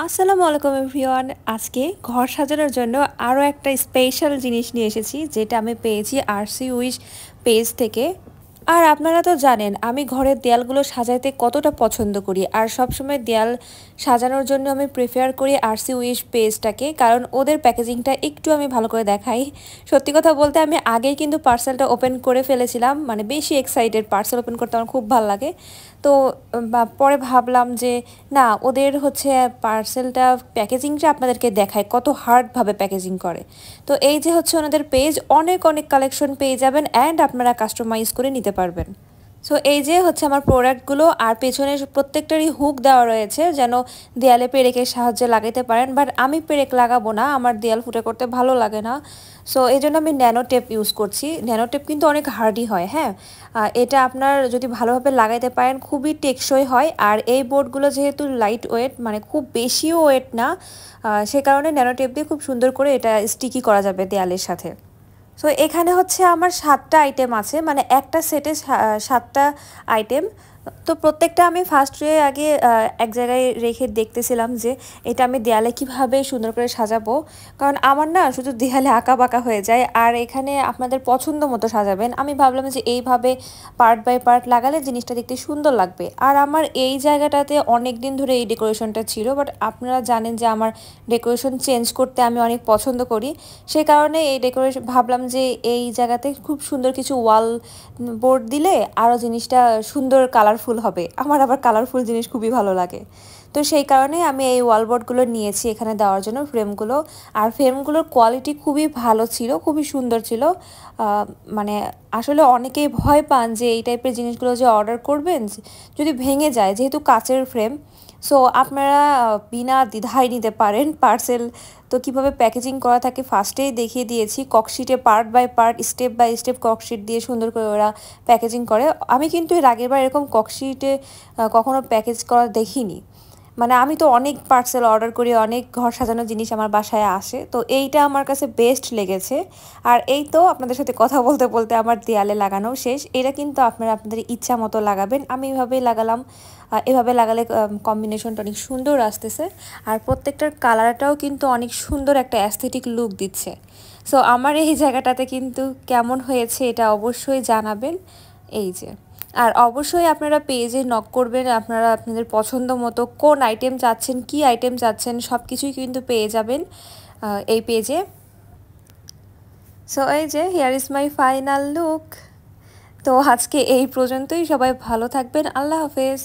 আসসালামু আলাইকুম এভরিওয়ান। আজকে ঘর সাজানোর জন্য আরও একটা স্পেশাল জিনিস নিয়ে এসেছি, যেটা আমি পেয়েছি আরসি উইশ পেজ থেকে। আর আপনারা তো জানেন আমি ঘরের দেয়ালগুলো সাজাইতে কতটা পছন্দ করি, আর সবসময় দেয়াল সাজানোর জন্য আমি প্রেফার করি আরসি উইশ পেজটাকে, কারণ ওদের প্যাকেজিংটা একটু আমি ভালো করে দেখাই। সত্যি কথা বলতে আমি আগেই কিন্তু পার্সেলটা ওপেন করে ফেলেছিলাম, মানে বেশি এক্সাইটেড, পার্সেল ওপেন করতে আমার খুব ভালো লাগে। তো পরে ভাবলাম যে না, ওদের হচ্ছে পার্সেলটা প্যাকেজিংটা আপনাদেরকে দেখায় কত হার্ডভাবে প্যাকেজিং করে। তো এই যে হচ্ছে ওনাদের পেজ, অনেক অনেক কালেকশন পেয়ে যাবেন অ্যান্ড আপনারা কাস্টমাইজ করে নিতে পারবেন। সো এই যে হচ্ছে আমার প্রোডাক্টগুলো, আর পেছনে প্রত্যেকটারই হুক দেওয়া রয়েছে যেন দেয়ালে পেরেকের সাহায্যে লাগাতে পারেন, বাট আমি পেরেক লাগাবো না, আমার দেয়াল ফুটে করতে ভালো লাগে না। সো এই জন্য আমি ন্যানো টেপ ইউজ করছি। ন্যানো টেপ কিন্তু অনেক হার্ডি হয়, হ্যাঁ। এটা আপনার যদি ভালোভাবে লাগাইতে পারেন খুবই টেকসই হয়। আর এই বোর্ডগুলো যেহেতু লাইট ওয়েট, মানে খুব বেশিও ওয়েট না, সে কারণে ন্যানো টেপ দিয়ে খুব সুন্দর করে এটা স্টিকি করা যাবে দেয়ালের সাথে। সো এখানে হচ্ছে আমার 7টা আইটেম আছে, মানে একটা সেটে 7টা আইটেম। তো প্রত্যেকটা আমি ফার্স্টে আগে এক জায়গায় রেখে দেখতেছিলাম যে এটা আমি দেয়ালে কিভাবে সুন্দর করে সাজাবো, কারণ আমার না শুধু দেয়ালে আঁকা বাঁকা হয়ে যায়। আর এখানে আপনাদের পছন্দ মতো সাজাবেন, আমি ভাবলাম যে এইভাবে পার্ট বাই পার্ট লাগালে জিনিসটা দেখতে সুন্দর লাগবে। আর আমার এই জায়গাটাতে অনেক দিন ধরে এই ডেকোরেশনটা ছিল, বাট আপনারা জানেন যে আমার ডেকোরেশন চেঞ্জ করতে আমি অনেক পছন্দ করি। সেই কারণে এই ডেকোরেশন ভাবলাম যে এই জায়গাতে খুব সুন্দর কিছু ওয়াল বোর্ড দিলে আরও জিনিসটা সুন্দর কালারফুল হবে। আমার আবার কালারফুল জিনিস খুবই ভালো লাগে। তো সেই কারণে আমি এই ওয়াল বোর্ডগুলো নিয়েছি এখানে দেওয়ার জন্য, ফ্রেমগুলো। আর ফ্রেমগুলোর কোয়ালিটি খুবই ভালো ছিল, খুবই সুন্দর ছিল। মানে আসলে অনেকেই ভয় পান যে এই টাইপের জিনিসগুলো যে অর্ডার করবেন যদি ভেঙে যায়, যেহেতু কাচের ফ্রেম। সো আপনারা বিনা দ্বিধায় নিতে পারেন পার্সেল। তো কিভাবে প্যাকেজিং করা থাকে ফার্স্টেই দেখিয়ে দিয়েছি, ককশিটে part by part step by step cork sheet দিয়ে সুন্দর করে ওরা প্যাকেজিং করে। আমি কিন্তু এর আগের বার এরকম ককশিটে কখনো প্যাকেজ করা দেখিনি। মানে আমি তো অনেক পার্সেল অর্ডার করি, অনেক ঘর সাজানোর জিনিস আমার বাসায় আসে, তো এইটা আমার কাছে বেস্ট লেগেছে। আর এই তো আপনাদের সাথে কথা বলতে বলতে আমার দেয়ালে লাগানো শেষ। এটা কিন্তু আপনারা আপনাদের ইচ্ছা মতো লাগাবেন, আমি এভাবেই লাগালাম। এভাবে লাগালে কম্বিনেশনটা অনেক সুন্দর আসতেছে। আর প্রত্যেকটার কালারটাও কিন্তু অনেক সুন্দর একটা অ্যাস্থেটিক লুক দিচ্ছে। সো আমার এই জায়গাটাতে কিন্তু কেমন হয়েছে এটা অবশ্যই জানাবেন। এই যে, আর অবশ্যই আপনারা পেজে নক করবেন, আপনারা আপনাদের পছন্দ মতো কোন আইটেম চাচ্ছেন, কি আইটেম চাচ্ছেন, সব কিছুই কিন্তু পেয়ে যাবেন এই পেজে। সো এই যে, here is my final look. তো আজকে এই পর্যন্তই, সবাই ভালো থাকবেন, আল্লাহ হাফেজ।